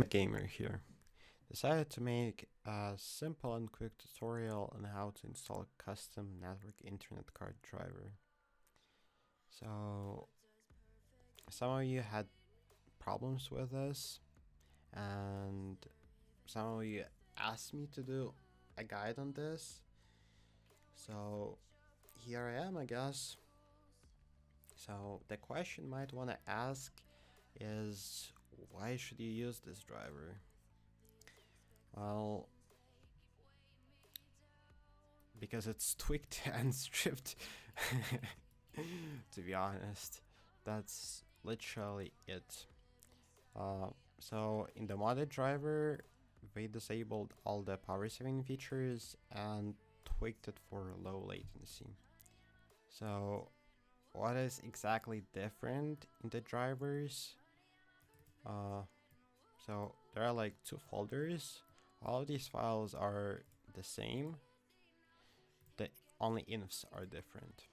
Gamer here. Decided to make a simple and quick tutorial on how to install a custom network internet card driver. So some of you had problems with this, and some of you asked me to do a guide on this. So here I am, I guess. So the question you might want to ask is, why should you use this driver? Well, because it's tweaked and stripped. To be honest, that's literally it. So in the modded driver, we disabled all the power saving features and tweaked it for low latency. So what is exactly different in the drivers? So there are like two folders. All of these files are the same. The only infs are different.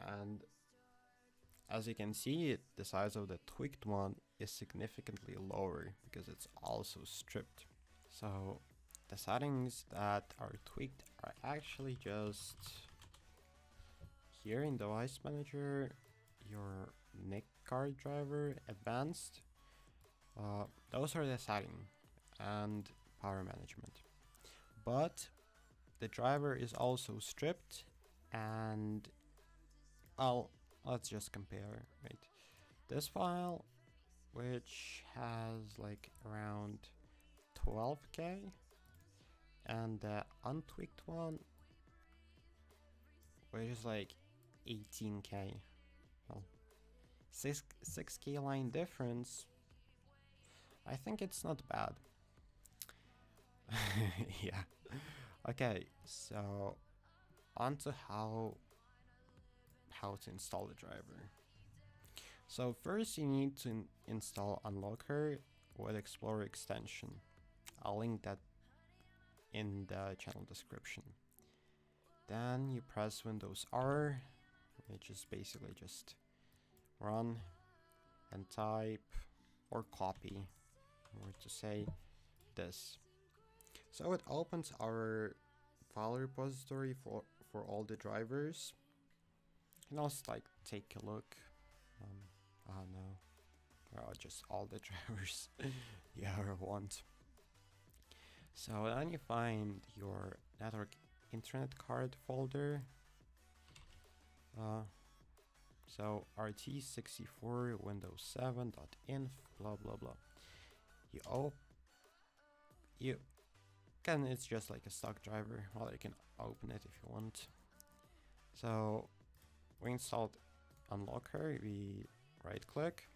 And as you can see, the size of the tweaked one is significantly lower because it's also stripped. So the settings that are tweaked are actually just here in Device Manager, your NIC card driver, advanced. Those are the settings and power management. But the driver is also stripped, and let's just compare, right? This file, which has like around 12k, and the untweaked one, which is like 18k. Well, 6k line difference. I think it's not bad. Yeah. Okay, so on to how to install the driver. So first you need to install Unlocker with Explorer extension. I'll link that in the channel description. Then you press Windows R, which is basically just run and type or copy, or to say this. So it opens our file repository for all the drivers. You can also like take a look. Oh no, just all the drivers you ever want. So then you find your network internet card folder. So RT64 Windows 7.inf blah blah blah. It's just like a stock driver. Well, you can open it if you want. So we installed Unlocker. We right click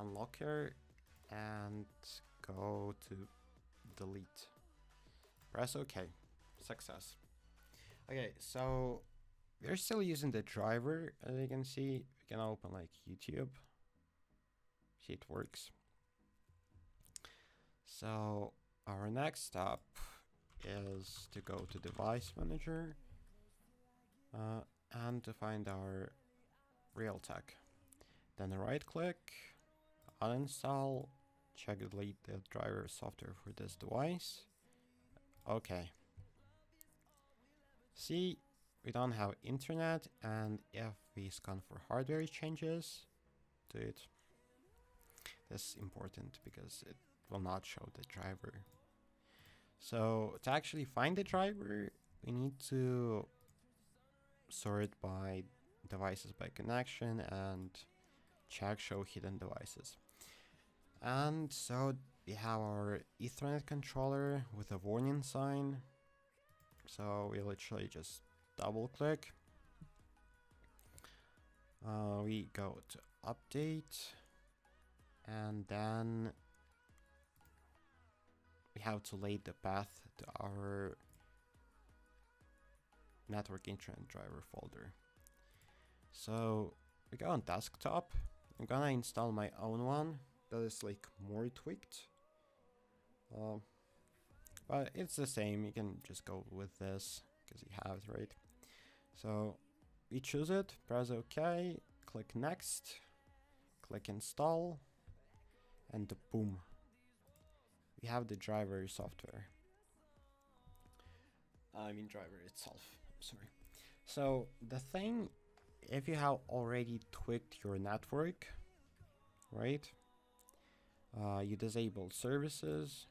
Unlocker and go to delete. Press OK. Success. Okay, so we're still using the driver. As you can see, we can open like YouTube. See, it works. So our next step is to go to Device Manager and to find our Realtek. Then right click, uninstall, check delete the driver software for this device. Okay. See, we don't have internet, and if we scan for hardware changes, do it. This is important because it will not show the driver. So to actually find the driver, we need to sort by devices by connection and check show hidden devices. And so we have our Ethernet controller with a warning sign. So we literally just double click. We go to update, and then we have to lay the path to our network internet driver folder. So we go on desktop. I'm gonna install my own one that is like more tweaked. But it's the same. You can just go with this because you have it, right? So we choose it, press OK, click next, click install, and boom, we have the driver software. I mean driver itself, I'm sorry. So the thing, if you have already tweaked your network, right? You disable services,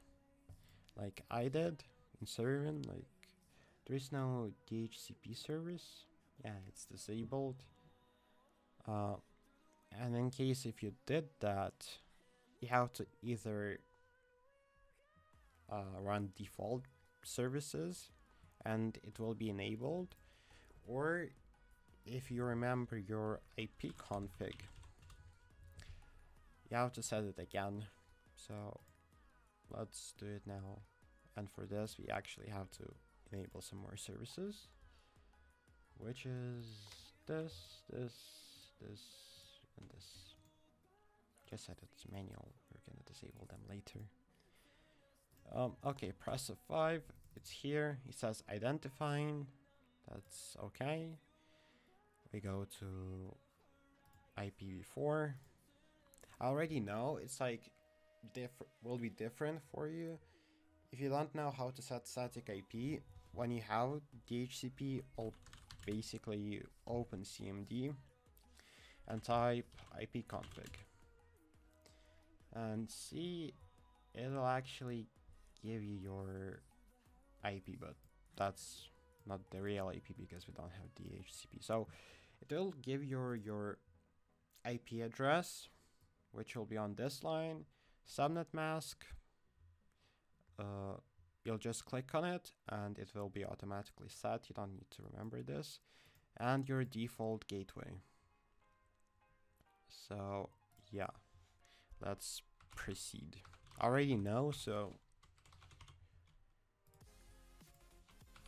like I did in Servant, like there is no DHCP service. Yeah, it's disabled. And in case if you did that, you have to either run default services and it will be enabled, or if you remember your IP config, you have to set it again. So let's do it now. And for this, we actually have to enable some more services, which is this, and this. Just set it's manual. We're gonna disable them later. Okay, press F5. It's here. It says identifying. That's okay. We go to IPv4. I already know it's like will be different for you. If you don't know how to set static IP, when you have DHCP, or basically open CMD and type ipconfig and see, it'll actually give you your IP, but that's not the real IP because we don't have DHCP. So it will give your IP address, which will be on this line, subnet mask. You'll just click on it and it will be automatically set. You don't need to remember this. And your default gateway. So yeah, let's proceed. I already know, so.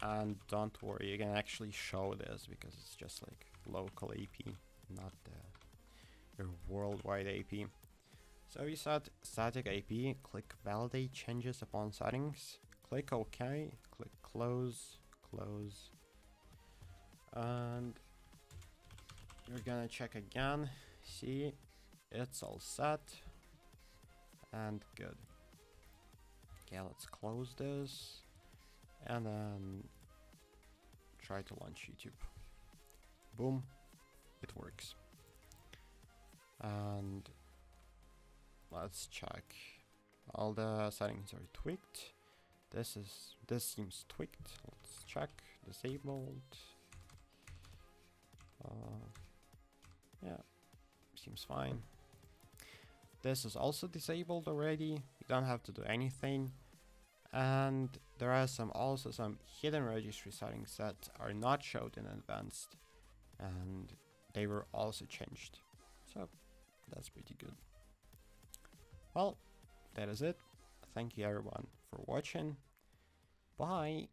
And don't worry, you can actually show this because it's just like local AP, not your worldwide AP. So we set static IP, click validate changes upon settings, click OK, click close, and you're gonna check again. See, it's all set and good. Okay, let's close this and then try to launch YouTube. Boom, it works. And let's check. All the settings are tweaked. This seems tweaked. Let's check. Disabled. Yeah, seems fine. This is also disabled already. You don't have to do anything. And there are also some hidden registry settings that are not shown in advanced, and they were also changed. So that's pretty good. Well, that is it. Thank you everyone for watching. Bye.